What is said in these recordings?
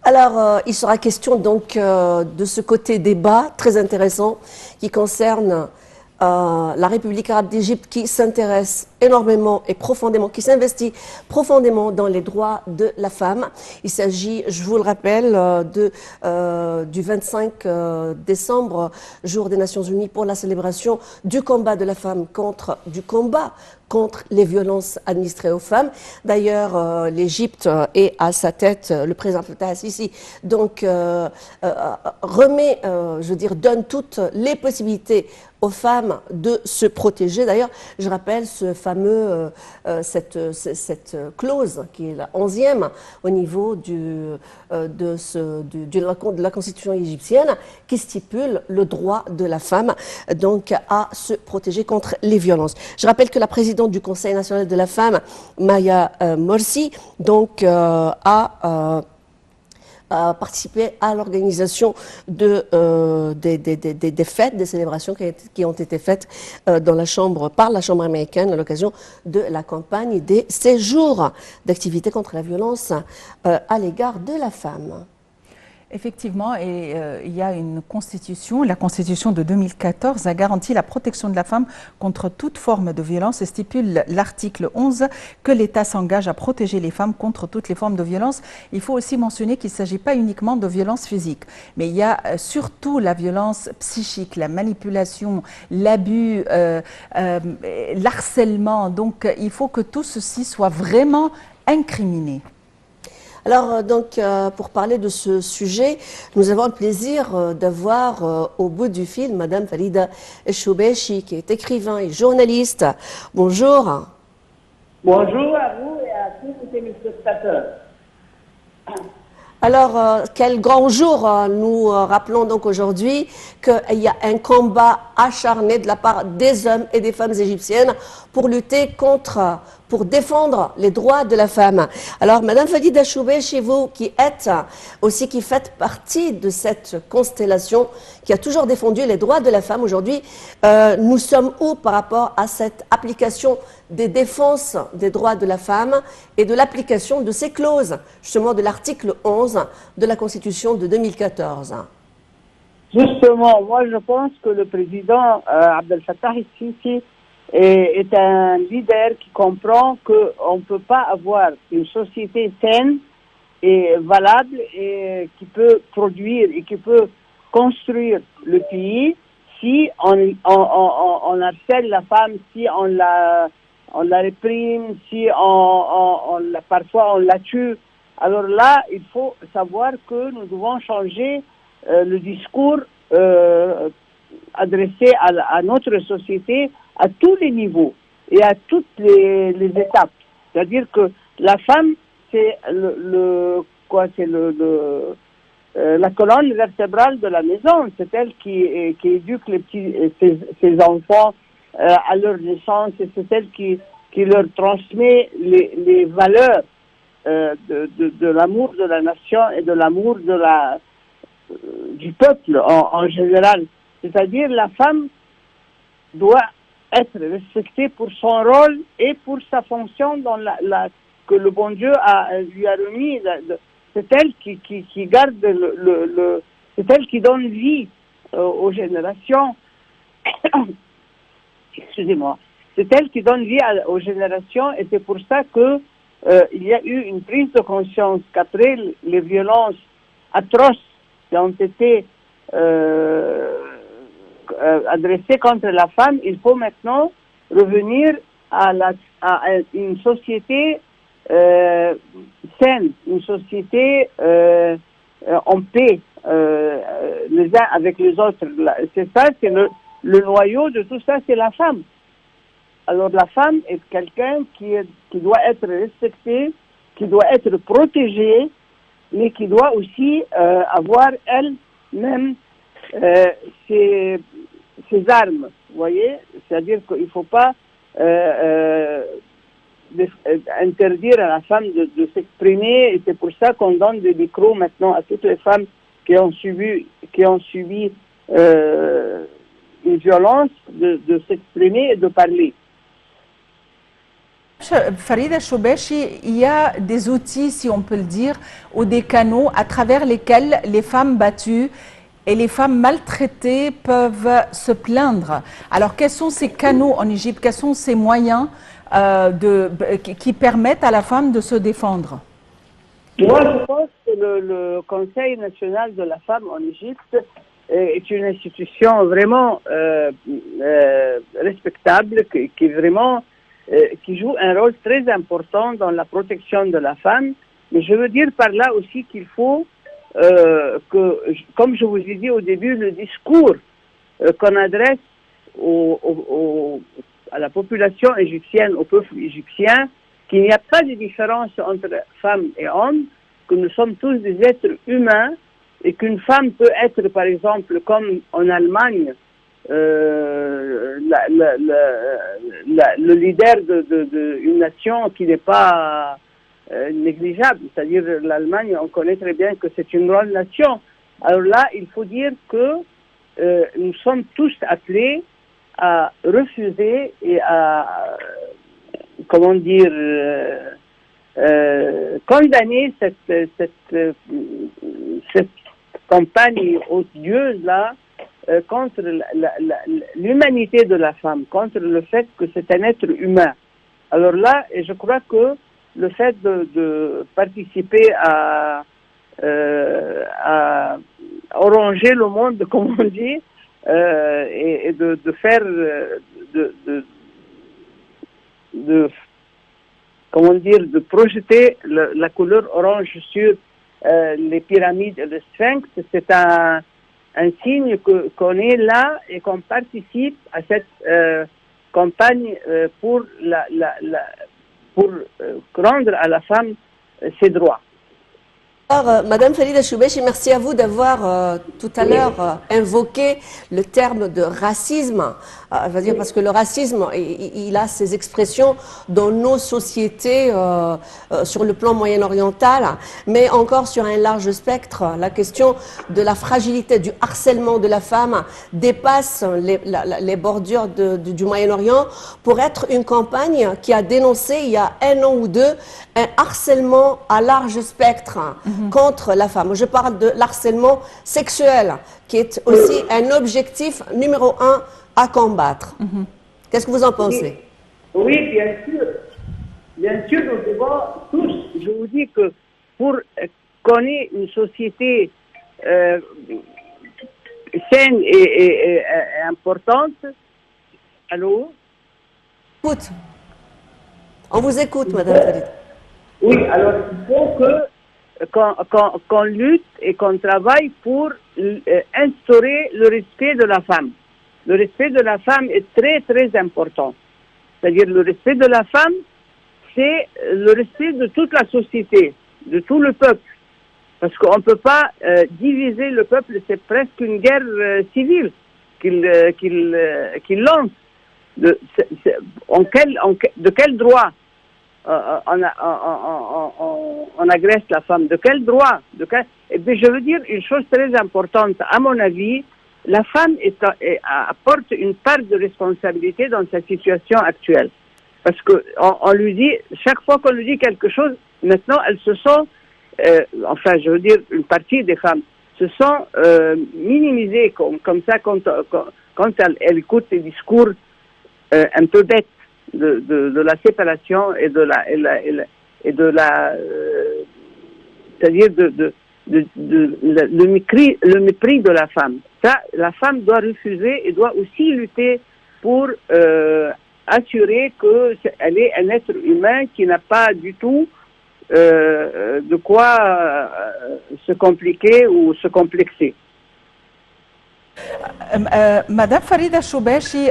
Alors, il sera question donc de ce côté débat très intéressant qui concerne la République arabe d'Égypte qui s'intéresse énormément et profondément, qui s'investit profondément dans les droits de la femme. Il s'agit, je vous le rappelle, du 25 décembre, jour des Nations Unies pour la célébration du combat de la femme contre les violences administrées aux femmes. D'ailleurs, l'Égypte est à sa tête, le président Fattah al-Sisi, donc remet, je veux dire, donne toutes les possibilités aux femmes de se protéger. D'ailleurs, je rappelle cette clause qui est la 11e au niveau de la constitution égyptienne qui stipule le droit de la femme donc à se protéger contre les violences. Je rappelle que la présidente du Conseil national de la femme, Maya Morsi, donc a participé à l'organisation des fêtes, des célébrations qui ont été faites par la Chambre américaine à l'occasion de la campagne des séjours d'activité contre la violence à l'égard de la femme. Effectivement, et il y a une constitution, la constitution de 2014 a garanti la protection de la femme contre toute forme de violence et stipule l'article 11 que l'État s'engage à protéger les femmes contre toutes les formes de violence. Il faut aussi mentionner qu'il ne s'agit pas uniquement de violence physique, mais il y a surtout la violence psychique, la manipulation, l'abus, l'harcèlement. Donc il faut que tout ceci soit vraiment incriminé. Alors, pour parler de ce sujet, nous avons le plaisir d'avoir au bout du fil Madame Farida Choubechi, qui est écrivain et journaliste. Bonjour. Bonjour à vous et à tous les téléspectateurs. Alors, quel grand jour nous rappelons donc aujourd'hui qu'il y a un combat acharné de la part des hommes et des femmes égyptiennes pour lutter pour défendre les droits de la femme. Alors, Madame Farida Choubechi, vous qui faites partie de cette constellation qui a toujours défendu les droits de la femme aujourd'hui, nous sommes où par rapport à cette application des défenses des droits de la femme et de l'application de ces clauses, justement de l'article 11 de la Constitution de 2014? Justement, moi je pense que le président Abdel Fattah al-Sisi est un leader qui comprend qu'on ne peut pas avoir une société saine et valable et qui peut produire et qui peut construire le pays si on harcèle la femme, si on la réprime, si parfois on la tue. Alors là, il faut savoir que nous devons changer le discours adressé à notre société à tous les niveaux et à toutes les étapes. C'est-à-dire que la femme, c'est la colonne vertébrale de la maison. C'est elle qui éduque ses enfants à leur naissance, et c'est elle qui leur transmet les valeurs de l'amour de la nation et de l'amour du peuple en général. C'est-à-dire la femme doit être respectée pour son rôle et pour sa fonction que le bon Dieu lui a remis. C'est elle qui garde c'est elle qui donne vie aux générations. Excusez-moi. C'est elle qui donne vie aux générations, et c'est pour ça que il y a eu une prise de conscience qu'après les violences atroces qui ont été adressées contre la femme, il faut maintenant revenir à une société saine, une société en paix les uns avec les autres. C'est ça, c'est le noyau de tout ça, c'est la femme. Alors la femme est quelqu'un qui doit être respectée, qui doit être protégée, mais qui doit aussi avoir elle-même ses armes, vous voyez. C'est-à-dire qu'il ne faut pas interdire à la femme de s'exprimer, et c'est pour ça qu'on donne des micros maintenant à toutes les femmes qui ont subi une violence de s'exprimer et de parler. Farida Choubechi, il y a des outils, si on peut le dire, ou des canaux à travers lesquels les femmes battues et les femmes maltraitées peuvent se plaindre. Alors, quels sont ces canaux en Égypte? Quels sont ces moyens qui permettent à la femme de se défendre? Moi, je pense que le Conseil national de la femme en Égypte est une institution vraiment respectable, qui joue un rôle très important dans la protection de la femme. Mais je veux dire par là aussi qu'il faut que, comme je vous ai dit au début, le discours qu'on adresse à la population égyptienne, au peuple égyptien, qu'il n'y a pas de différence entre femmes et hommes, que nous sommes tous des êtres humains et qu'une femme peut être, par exemple, comme en Allemagne, le leader d'une nation qui n'est pas négligeable. C'est-à-dire l'Allemagne, on connaît très bien que c'est une grande nation. Alors là, il faut dire que nous sommes tous appelés à refuser et à, comment dire, condamner cette campagne odieuse-là contre l'humanité de la femme, contre le fait que c'est un être humain. Alors là, et je crois que le fait de participer à oranger le monde, comme on dit, et de faire comment dire, de projeter la couleur orange sur les pyramides et le sphinx, c'est un signe qu'on est là et qu'on participe à cette campagne pour rendre à la femme ses droits. Alors, Madame Farida Choubechi, merci à vous d'avoir tout à l'heure invoqué le terme de racisme. Je veux dire, parce que le racisme, il a ses expressions dans nos sociétés sur le plan moyen-oriental, mais encore sur un large spectre. La question de la fragilité, du harcèlement de la femme dépasse les bordures du Moyen-Orient pour être une campagne qui a dénoncé il y a 1 an ou 2 un harcèlement à large spectre contre la femme. Je parle de l'harcèlement sexuel, qui est aussi un objectif numéro 1 à combattre. Qu'est-ce que vous en pensez? Oui, bien sûr. Bien sûr, nous devons tous, je vous dis que pour qu'on ait une société saine et importante, allô? Écoute. On vous écoute, Madame Farid. Oui, alors il faut qu'on lutte et qu'on travaille pour instaurer le respect de la femme. Le respect de la femme est très, très important. C'est-à-dire le respect de la femme, c'est le respect de toute la société, de tout le peuple. Parce qu'on ne peut pas diviser le peuple, c'est presque une guerre civile qu'il lance. De quel droit on agresse la femme? De quel droit? Eh bien, je veux dire une chose très importante. À mon avis, la femme apporte une part de responsabilité dans sa situation actuelle. Parce que on lui dit, chaque fois qu'on lui dit quelque chose, maintenant elles se sont, enfin je veux dire une partie des femmes, se sont minimisées comme ça quand elles écoutent des discours un peu bêtes de la séparation et de la c'est-à-dire le mépris de la femme. Ça, la femme doit refuser et doit aussi lutter pour assurer qu'elle est un être humain qui n'a pas du tout de quoi se compliquer ou se complexer. Madame Farida Choubechi,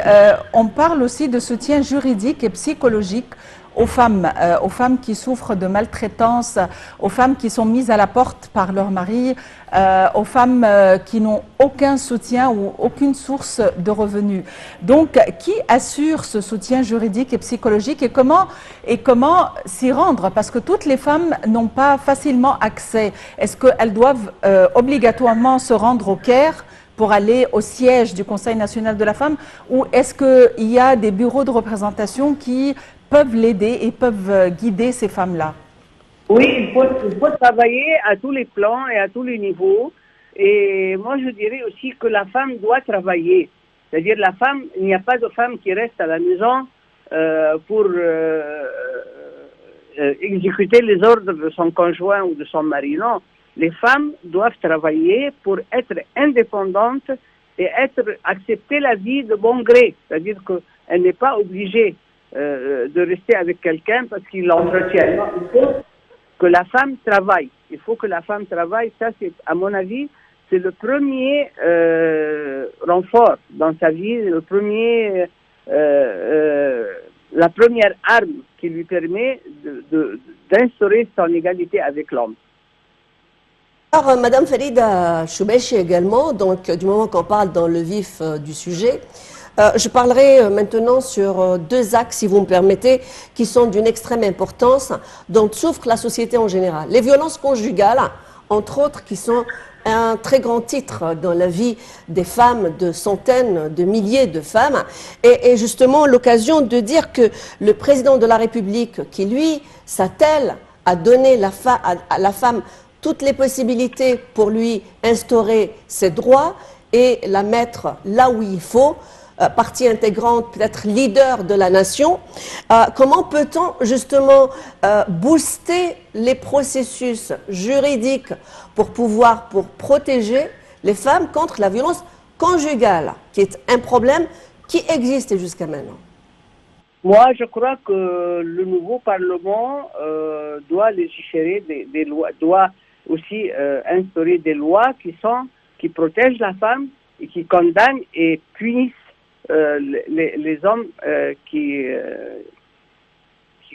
on parle aussi de soutien juridique et psychologique aux femmes qui souffrent de maltraitance, aux femmes qui sont mises à la porte par leur mari, aux femmes qui n'ont aucun soutien ou aucune source de revenus. Donc, qui assure ce soutien juridique et psychologique et comment s'y rendre? Parce que toutes les femmes n'ont pas facilement accès. Est-ce qu'elles doivent obligatoirement se rendre au Caire pour aller au siège du Conseil national de la femme, ou est-ce qu'il y a des bureaux de représentation qui peuvent l'aider et peuvent guider ces femmes-là? Oui, il faut travailler à tous les plans et à tous les niveaux. Et moi, je dirais aussi que la femme doit travailler. C'est-à-dire, la femme, il n'y a pas de femme qui reste à la maison pour exécuter les ordres de son conjoint ou de son mari. Non, les femmes doivent travailler pour être indépendantes et accepter la vie de bon gré. C'est-à-dire qu'elle n'est pas obligée de rester avec quelqu'un parce qu'il l'entretient. Non, il faut que la femme travaille. Il faut que la femme travaille. Ça, c'est, à mon avis, c'est le premier renfort dans sa vie, la première arme qui lui permet d'instaurer son égalité avec l'homme. Alors, Madame Farida Choubechi également, donc du moment qu'on parle dans le vif du sujet, je parlerai maintenant sur deux axes, si vous me permettez, qui sont d'une extrême importance, dont souffre la société en général. Les violences conjugales, entre autres, qui sont un très grand titre dans la vie des femmes, de centaines, de milliers de femmes, et justement l'occasion de dire que le président de la République, qui lui s'attelle à donner à la femme toutes les possibilités pour lui instaurer ses droits et la mettre là où il faut, partie intégrante, peut-être leader de la nation. Comment peut-on justement booster les processus juridiques pour protéger les femmes contre la violence conjugale, qui est un problème qui existe jusqu'à maintenant? Moi, je crois que le nouveau Parlement doit légiférer des lois, doit aussi instaurer des lois qui protègent la femme et qui condamnent et punissent les hommes qui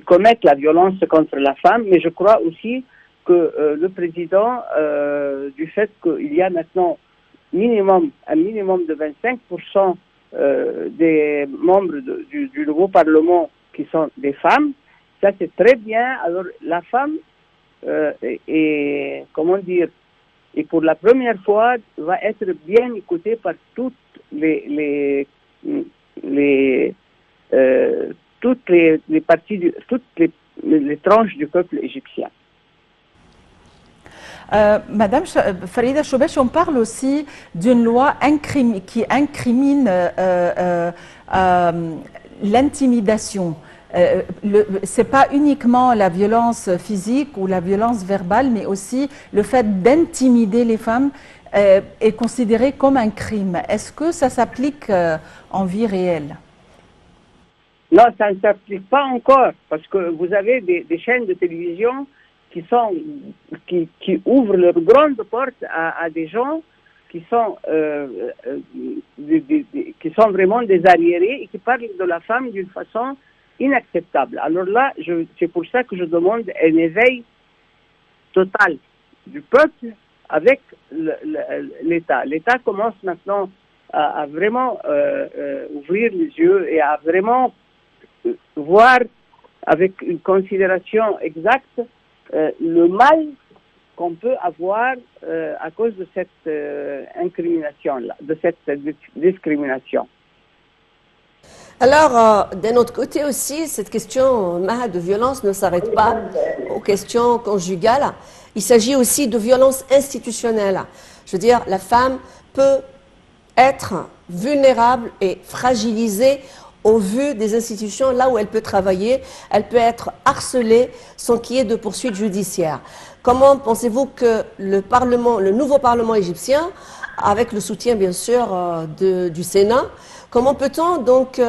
commettent la violence contre la femme. Mais je crois aussi que le président, du fait qu'il y a maintenant un minimum de 25% des membres du nouveau Parlement qui sont des femmes, ça c'est très bien. Alors la femme et pour la première fois va être bien écoutée par toutes les parties, toutes les tranches du peuple égyptien. Madame Farida Choubechi, on parle aussi d'une loi qui incrimine l'intimidation. Ce n'est pas uniquement la violence physique ou la violence verbale, mais aussi le fait d'intimider les femmes est considéré comme un crime. Est-ce que ça s'applique en vie réelle? Non, ça ne s'applique pas encore, parce que vous avez des chaînes de télévision qui ouvrent leurs grandes portes à des gens qui sont vraiment des arriérés et qui parlent de la femme d'une façon inacceptable. Alors là, c'est pour ça que je demande un éveil total du peuple avec l'État. L'État commence maintenant à vraiment ouvrir les yeux et à vraiment voir avec une considération exacte le mal qu'on peut avoir à cause de cette incrimination-là, de cette discrimination. Alors, d'un autre côté aussi, cette question de violence ne s'arrête pas aux questions conjugales. Il s'agit aussi de violence institutionnelle. Je veux dire, la femme peut être vulnérable et fragilisée au vu des institutions là où elle peut travailler. Elle peut être harcelée sans qu'il y ait de poursuites judiciaires. Comment pensez-vous que le nouveau Parlement égyptien, avec le soutien bien sûr du Sénat, comment peut-on donc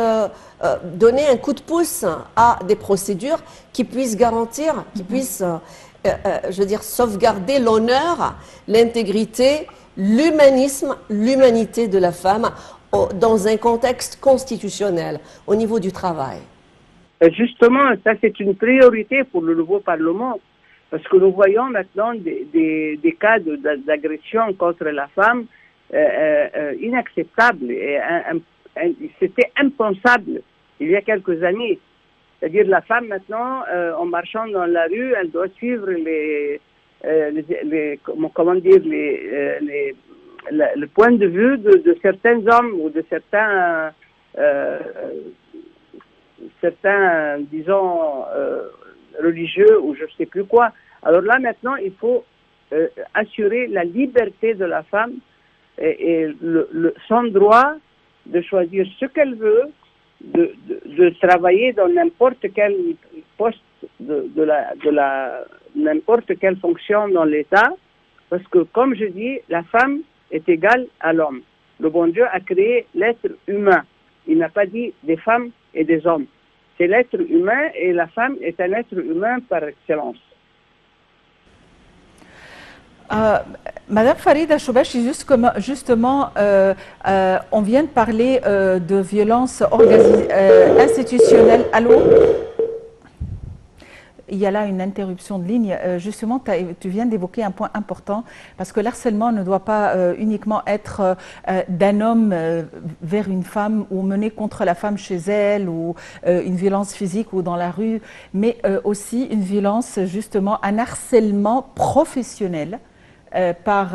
donner un coup de pouce à des procédures qui puissent garantir, qui puissent, je veux dire, sauvegarder l'honneur, l'intégrité, l'humanisme, l'humanité de la femme dans un contexte constitutionnel au niveau du travail? Justement, ça c'est une priorité pour le nouveau Parlement, parce que nous voyons maintenant des cas d'agression contre la femme inacceptables. C'était impensable il y a quelques années. C'est-à-dire la femme maintenant, en marchant dans la rue, elle doit suivre le point de vue de certains hommes ou de certains certains, disons, religieux ou je ne sais plus quoi. Alors là, maintenant, il faut assurer la liberté de la femme et son droit de choisir ce qu'elle veut, de travailler dans n'importe quel poste n'importe quelle fonction dans l'État, parce que, comme je dis, la femme est égale à l'homme. Le bon Dieu a créé l'être humain. Il n'a pas dit des femmes et des hommes. C'est l'être humain et la femme est un être humain par excellence. Madame Farida Choubachi, justement, on vient de parler de violence institutionnelle. Allô? Il y a là une interruption de ligne. Justement, tu viens d'évoquer un point important, parce que l'harcèlement ne doit pas uniquement être d'un homme vers une femme ou mené contre la femme chez elle, ou une violence physique ou dans la rue, mais aussi une violence, justement, un harcèlement professionnel par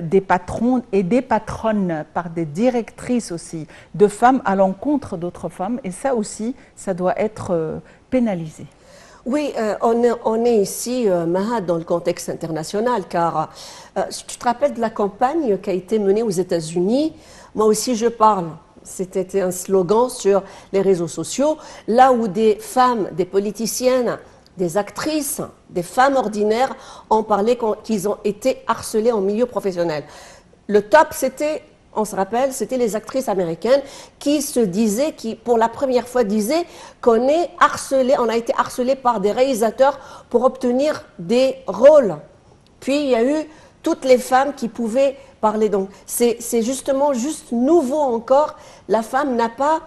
des patrons et des patronnes, par des directrices aussi, de femmes à l'encontre d'autres femmes. Et ça aussi, ça doit être pénalisé. Oui, on est ici, Maha, dans le contexte international, car tu te rappelles de la campagne qui a été menée aux États-Unis. Moi aussi, je parle. C'était un slogan sur les réseaux sociaux, là où des femmes, des politiciennes, des actrices, des femmes ordinaires ont parlé qu'ils ont été harcelées en milieu professionnel. Le top, c'était, on se rappelle, c'était les actrices américaines qui se disaient, qui pour la première fois disaient qu'on est harcelé, on a été harcelé par des réalisateurs pour obtenir des rôles. Puis il y a eu toutes les femmes qui pouvaient parler. Donc c'est justement juste nouveau encore. La femme n'a pas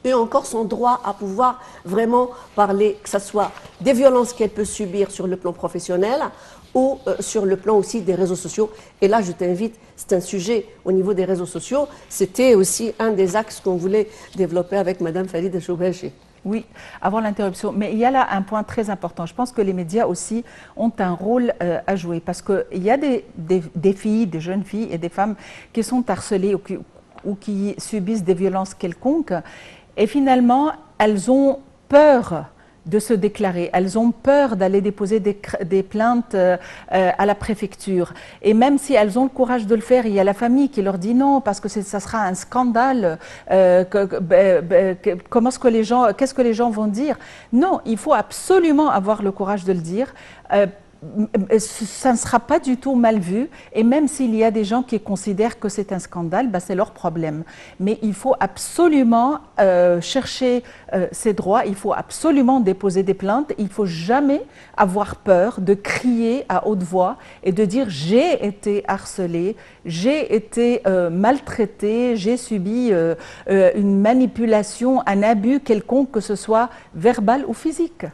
eu encore son droit à pouvoir vraiment parler, que ce soit des violences qu'elle peut subir sur le plan professionnel ou sur le plan aussi des réseaux sociaux. Et là, je t'invite, c'est un sujet au niveau des réseaux sociaux, c'était aussi un des axes qu'on voulait développer avec Madame Farida Choubachi. Oui, avant l'interruption. Mais il y a là un point très important. Je pense que les médias aussi ont un rôle à jouer, parce qu'il y a des filles, des jeunes filles et des femmes qui sont harcelées ou qui subissent des violences quelconques. Et finalement, elles ont peur de se déclarer, elles ont peur d'aller déposer des plaintes à la préfecture. Et même si elles ont le courage de le faire, il y a la famille qui leur dit non, parce que ça sera un scandale. Qu'est-ce que les gens vont dire? Non, il faut absolument avoir le courage de le dire. Ça ne sera pas du tout mal vu, et même s'il y a des gens qui considèrent que c'est un scandale, c'est leur problème. Mais il faut absolument chercher ses droits, il faut absolument déposer des plaintes, il ne faut jamais avoir peur de crier à haute voix et de dire j'ai été harcelée, j'ai été maltraitée, j'ai subi une manipulation, un abus quelconque, que ce soit verbal ou physique.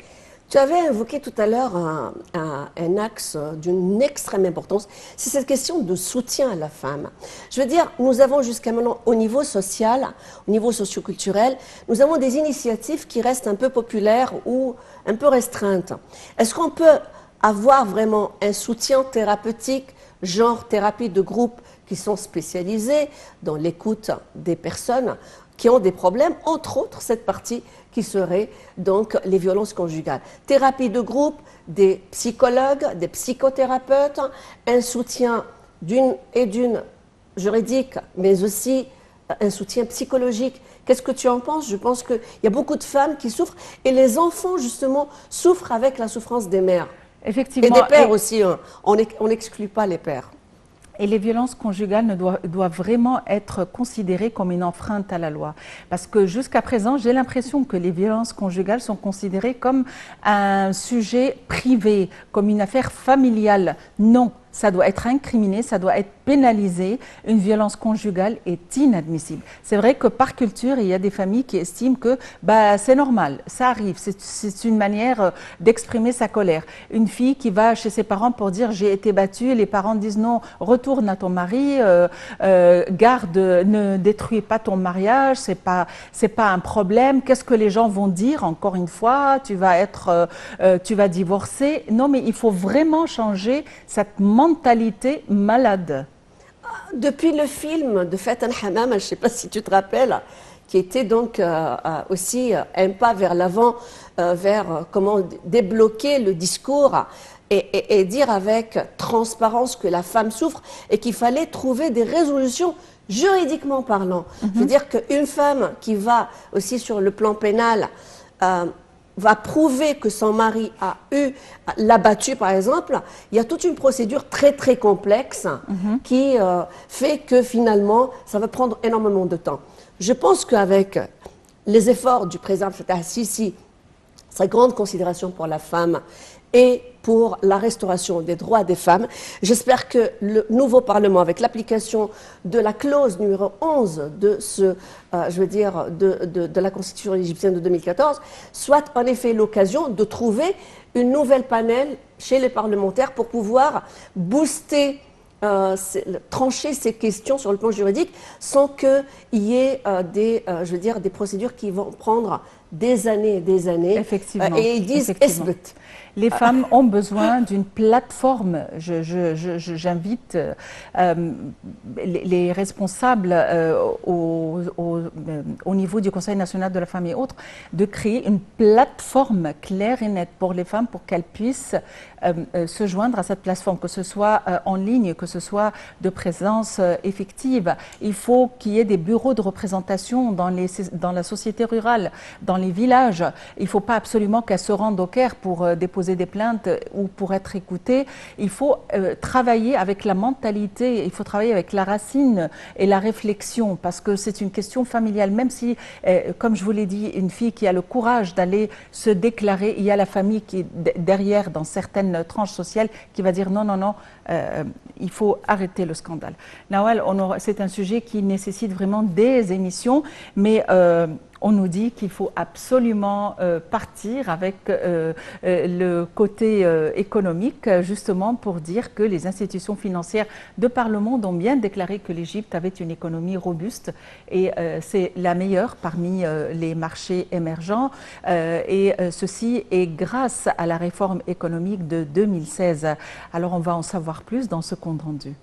Tu avais invoqué tout à l'heure un axe d'une extrême importance, c'est cette question de soutien à la femme. Je veux dire, nous avons jusqu'à maintenant, au niveau social, au niveau socioculturel, nous avons des initiatives qui restent un peu populaires ou un peu restreintes. Est-ce qu'on peut avoir vraiment un soutien thérapeutique, genre thérapie de groupe, qui sont spécialisés dans l'écoute des personnes qui ont des problèmes, entre autres cette partie qui serait donc les violences conjugales. Thérapie de groupe, des psychologues, des psychothérapeutes, un soutien d'une juridique, mais aussi un soutien psychologique. Qu'est-ce que tu en penses? Je pense qu'il y a beaucoup de femmes qui souffrent, et les enfants justement souffrent avec la souffrance des mères. Effectivement. Et des pères aussi, on n'exclut pas les pères. Et les violences conjugales doivent vraiment être considérées comme une enfreinte à la loi. Parce que jusqu'à présent, j'ai l'impression que les violences conjugales sont considérées comme un sujet privé, comme une affaire familiale. Non, ça doit être incriminé, ça doit être pénalisé. Une violence conjugale est inadmissible. C'est vrai que par culture, il y a des familles qui estiment que c'est normal, ça arrive, c'est une manière d'exprimer sa colère. Une fille qui va chez ses parents pour dire j'ai été battue, les parents disent non, retourne à ton mari, garde, ne détruis pas ton mariage, c'est pas un problème. Qu'est-ce que les gens vont dire? Encore une fois, tu vas divorcer. Non, mais il faut vraiment changer cette mentalité malade. Depuis le film de Faten Hamam, je ne sais pas si tu te rappelles, qui était donc aussi un pas vers l'avant, vers comment débloquer le discours et dire avec transparence que la femme souffre et qu'il fallait trouver des résolutions juridiquement parlant. Je veux dire qu'une femme qui va aussi sur le plan pénal va prouver que son mari l'a battu, par exemple, il y a toute une procédure très très complexe qui fait que finalement, ça va prendre énormément de temps. Je pense qu'avec les efforts du président Fattah al-Sisi, sa grande considération pour la femme et pour la restauration des droits des femmes, j'espère que le nouveau Parlement, avec l'application de la clause numéro 11 de de la Constitution égyptienne de 2014, soit en effet l'occasion de trouver une nouvelle panel chez les parlementaires pour pouvoir booster, trancher ces questions sur le plan juridique sans qu'il y ait des procédures qui vont prendre des années et des années. Effectivement. Et ils disent Effectivement. Les femmes ont besoin d'une plateforme. J'invite les responsables au niveau du Conseil national de la femme et autres de créer une plateforme claire et nette pour les femmes pour qu'elles puissent se joindre à cette plateforme, que ce soit en ligne, que ce soit de présence effective. Il faut qu'il y ait des bureaux de représentation dans la société rurale, dans les villages. Il ne faut pas absolument qu'elles se rendent au Caire pour déposer des plaintes ou pour être écoutées. Il faut travailler avec la mentalité, il faut travailler avec la racine et la réflexion, parce que c'est une question familiale. Même si, comme je vous l'ai dit, une fille qui a le courage d'aller se déclarer, il y a la famille qui est derrière, dans certaines tranches sociales, qui va dire non, non, non, il faut arrêter le scandale. Nawal, c'est un sujet qui nécessite vraiment des émissions, mais on nous dit qu'il faut absolument partir avec le côté économique, justement pour dire que les institutions financières de par le monde ont bien déclaré que l'Égypte avait une économie robuste et c'est la meilleure parmi les marchés émergents et ceci est grâce à la réforme économique de 2016. Alors on va en savoir plus dans ce compte rendu.